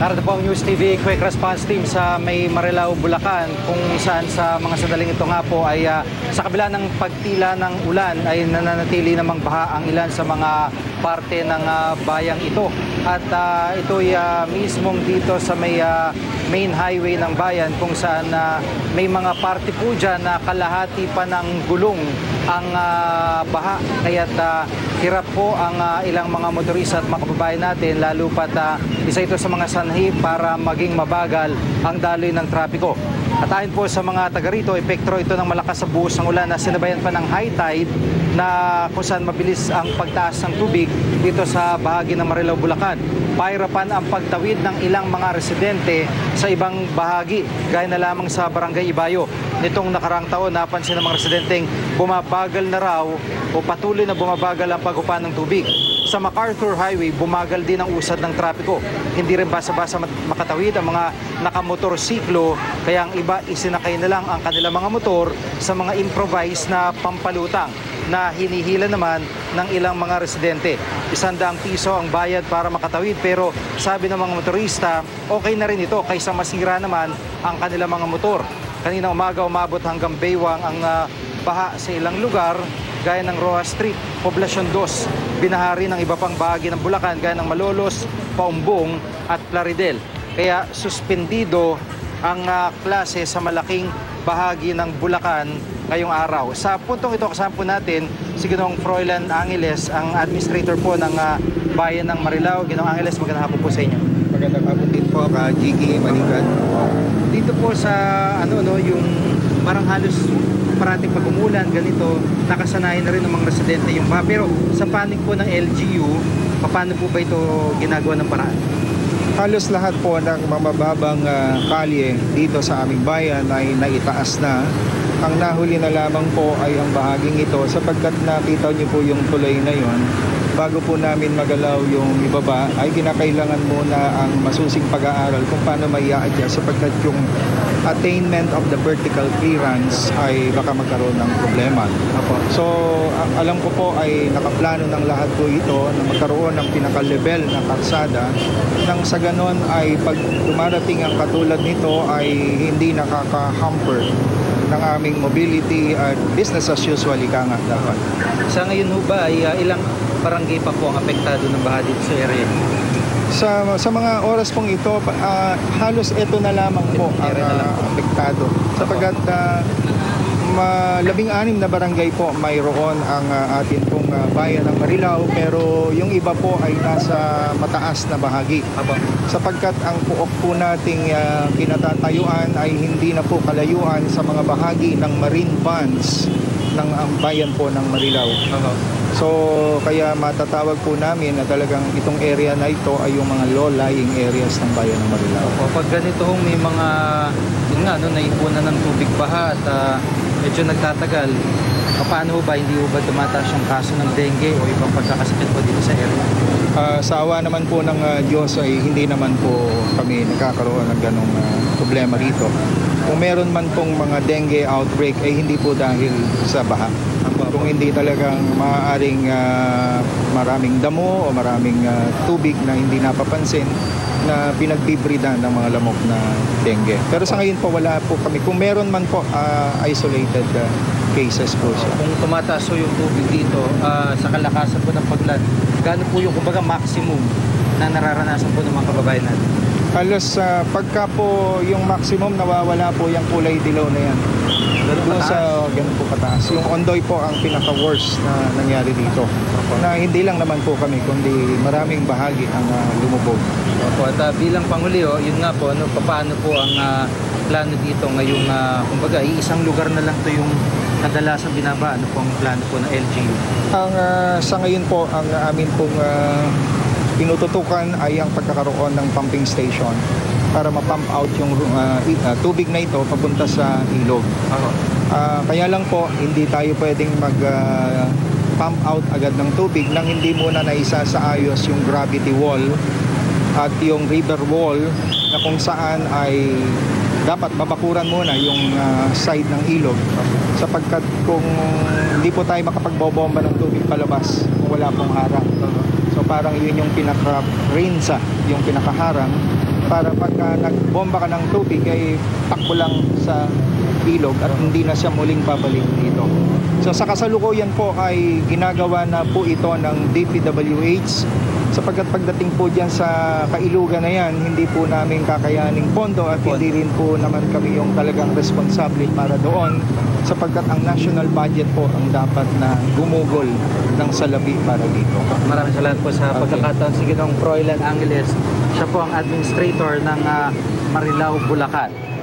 Narito po ang News TV Quick Response Team sa May Marilao, Bulacan, kung saan sa mga sandaling ito nga po ay sa kabila ng pagtila ng ulan ay nananatili namang baha ang ilan sa mga parte ng bayang ito. At ito ay mismong dito sa may main highway ng bayan kung saan may mga parte po dyan na kalahati pa ng gulong ang baha. Kaya't hirap po ang ilang mga motorista at mga kababayan natin, lalo pat isa ito sa mga sanhi para maging mabagal ang daloy ng trapiko. At ayon po sa mga taga rito, epekto ito ng malakas sa buhos ng ulan na sinabayan pa ng high tide na kung saan mabilis ang pagtaas ng tubig dito sa bahagi ng Marilao, Bulacan. Pahirapan ang pagtawid ng ilang mga residente sa ibang bahagi, gaya na lamang sa Barangay Ibayo. Nitong nakarang taon, napansin ng mga residenteng bumabagal na raw o patuloy na bumabagal ang paghupa ng tubig. Sa MacArthur Highway, bumagal din ang usad ng trapiko. Hindi rin basa-basa makatawid ang mga nakamotorsiklo, kaya ang iba isinakay na lang ang kanilang mga motor sa mga improvised na pampalutang na hinihila naman ng ilang mga residente. 100 piso ang bayad para makatawid, pero sabi ng mga motorista, okay na rin ito kaysa masira naman ang kanilang mga motor. Kanina umaga umabot hanggang Baywang ang baha sa ilang lugar, gaya ng Roa Street, Poblacion 2, binahari ng iba pang bahagi ng Bulacan, gaya ng Malolos, Paumbong at Plaridel. Kaya suspendido ang klase sa malaking bahagi ng Bulacan ngayong araw. Sa puntong ito, kasama po natin si Ginoong Froilan Angeles, ang administrator po ng bayan ng Marilao. Ginoong Angeles, magandang hapon po sa inyo. Magandang hapon din po, Jiggy Manigan. Dito po sa yung parang halos parating pag umulan, ganito, nakasanayan na rin ng mga residente yung baha. Pero sa panig po ng LGU, paano po ba ito ginagawa ng paraan? Halos lahat po ng mamababang kalye dito sa aming bayan ay naitaas na. Ang nahuli na lamang po ay ang bahaging ito, sapagkat nakita niyo po yung tulay na yon. Bago po namin magalaw yung ibaba, ay kinakailangan muna ang masusing pag-aaral kung paano may i-adjust, sapagkat yung attainment of the vertical clearance ay baka magkaroon ng problema. So, alam ko po ay nakaplano ng lahat po ito na magkaroon ng pinaka-level na kalsada, nang sa ganon ay pag dumarating ang katulad nito ay hindi nakaka-hamper ng aming mobility at business as usual ika nga dapat. Sa ngayon ho ba ay ilang barangay pa po ang apektado ng baha dito sa area? Sa mga oras pong ito, halos ito na lamang po ang apektado. Sapagkat 16 na barangay po mayroon ang atin pong bayan ng Marilao, pero yung iba po ay nasa mataas na bahagi. Sapagkat ang puok po nating kinatatayuan ay hindi na po kalayuan sa mga bahagi ng marine bands ng bayan po ng Marilao. So kaya matatawag po namin na talagang itong area na ito ay yung mga low-lying areas ng bayan ng Marilao. Pag ganito may mga naipunan ng tubig baha at medyo nagtatagal, paano ba hindi ba tumataas yung kaso ng dengue o ibang pagkakasakit po dito sa area? Sa awa naman po ng Diyos ay hindi naman po kami nakakaroon ng ganong problema rito. Kung meron man pong mga dengue outbreak ay hindi po dahil sa baha. Kung hindi talagang maaaring maraming damo o maraming tubig na hindi napapansin na pinagbibridan ng mga lamok na dengue. Pero sa ngayon po wala po kami. Kung meron man po isolated cases po siya. Kung tumataas yung tubig dito sa kalakasan po ng paglan, gaano po yung kumbaga maximum na nararanasan po ng mga kababayan natin? Halos pagka po yung maximum nawawala po yung kulay dilaw na yan. Doon sa ganun po kataas. Yung Ondoy po ang pinaka-worst na nangyari dito. Na hindi lang naman po kami, kundi maraming bahagi ang lumubog. At bilang Panghuli, yun nga po, paano po ang plano dito ngayong, kumbaga, isang lugar na lang to yung kadalasan binaba. Ano po ang plano po ng LGU? Sa ngayon po, ang amin pong pinututukan ay ang pagkakaroon ng pumping station para ma-pump out yung tubig na ito papunta sa ilog. Kaya lang po, hindi tayo pwedeng mag-pump out agad ng tubig nang hindi muna naisasaayos yung gravity wall at yung river wall na kung saan ay dapat babakuran muna yung side ng ilog, sapagkat kung hindi po tayo makapagbobomba ng tubig palabas kung wala pong harang. So parang yun yung pinaka-rinsa, yung pinakaharang para pagka nagbomba ka ng tubig ay takbo lang sa ilog at hindi na siya muling babalik dito. So sa kasalukuyan po ay ginagawa na po ito ng DPWH sapagkat pagdating po dyan sa kailugan na yan, hindi po namin kakayaning pondo at hindi rin po naman kami yung talagang responsable para doon sapagkat ang national budget po ang dapat na gumugol ng salapi para dito. Maraming salamat po sa pagkakataon. Si Ginong Froilan Angeles, siya po ang administrator ng Marilao, Bulacan.